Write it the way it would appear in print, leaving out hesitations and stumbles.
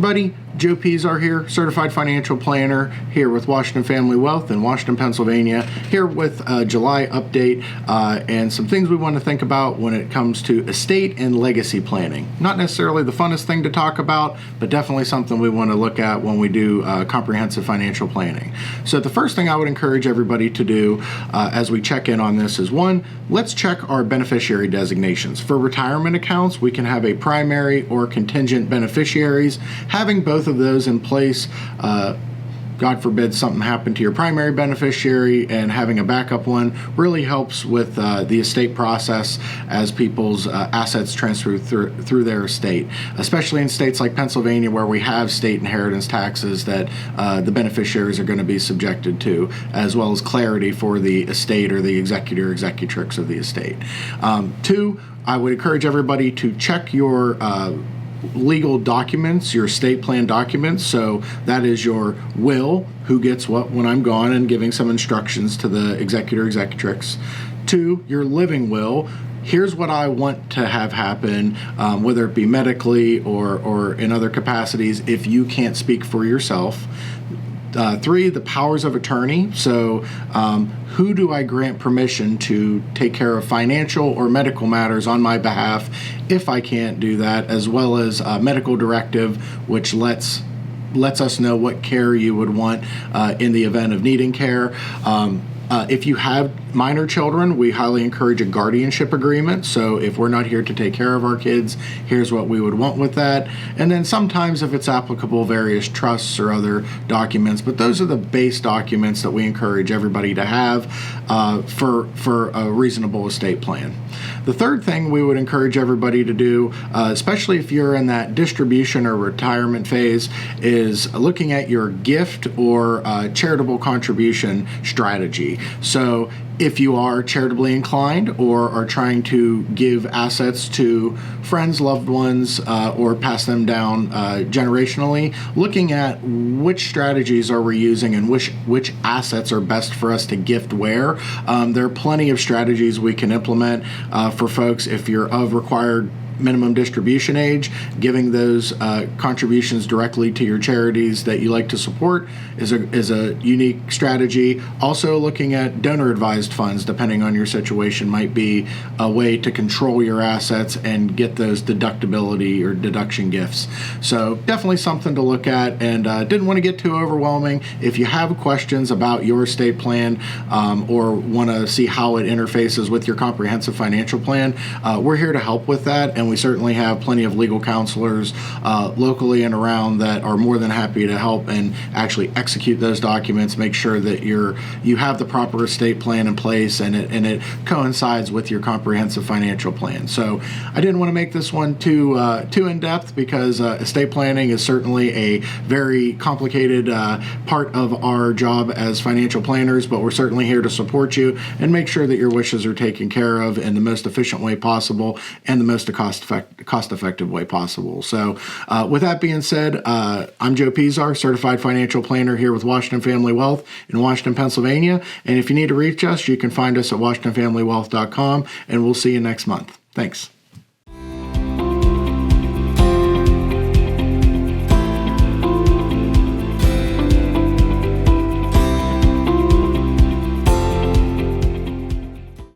everybody, Joe Pizar here, Certified Financial Planner here with Washington Family Wealth in Washington, Pennsylvania, here with a July update and some things we want to think about when it comes to estate and legacy planning. Not necessarily the funnest thing to talk about, but definitely something we want to look at when we do comprehensive financial planning. So the first thing I would encourage everybody to do as we check in on this is, one, let's check our beneficiary designations. For retirement accounts, we can have a primary or contingent beneficiaries. Having both of those in place, God forbid something happened to your primary beneficiary, and having a backup one really helps with the estate process as people's assets transfer through their estate, especially in states like Pennsylvania where we have state inheritance taxes that the beneficiaries are going to be subjected to, as well as clarity for the estate or the executor or executrix of the estate. Two, I would encourage everybody to check your legal documents, your estate plan documents. So that is your will, who gets what when I'm gone, and giving some instructions to the executor, executrix. Two, your living will. Here's what I want to have happen, whether it be medically or in other capacities if you can't speak for yourself. Three, the powers of attorney. So who do I grant permission to take care of financial or medical matters on my behalf if I can't do that, as well as a medical directive, which lets us know what care you would want in the event of needing care. If you have minor children, we highly encourage a guardianship agreement. So if we're not here to take care of our kids, here's what we would want with that. And then sometimes, if it's applicable, various trusts or other documents. But those are the base documents that we encourage everybody to have for a reasonable estate plan. The third thing we would encourage everybody to do, especially if you're in that distribution or retirement phase, is looking at your gift or charitable contribution strategy. So if you are charitably inclined or are trying to give assets to friends, loved ones, or pass them down generationally, looking at which strategies are we using and which assets are best for us to gift where. There are plenty of strategies we can implement for folks if you're of required minimum distribution age. Giving those contributions directly to your charities that you like to support is a unique strategy. Also, looking at donor advised funds, depending on your situation, might be a way to control your assets and get those deductibility or deduction gifts. So definitely something to look at, and didn't want to get too overwhelming. If you have questions about your estate plan or want to see how it interfaces with your comprehensive financial plan, we're here to help with that, and we certainly have plenty of legal counselors locally and around that are more than happy to help and actually execute those documents, make sure that you have the proper estate plan in place and it coincides with your comprehensive financial plan. So I didn't want to make this one too in-depth, because estate planning is certainly a very complicated part of our job as financial planners, but we're certainly here to support you and make sure that your wishes are taken care of in the most efficient way possible and the most cost-effective way possible. So with that being said, I'm Joe Pizar, Certified Financial Planner here with Washington Family Wealth in Washington, Pennsylvania. And if you need to reach us, you can find us at WashingtonFamilyWealth.com, and we'll see you next month. Thanks.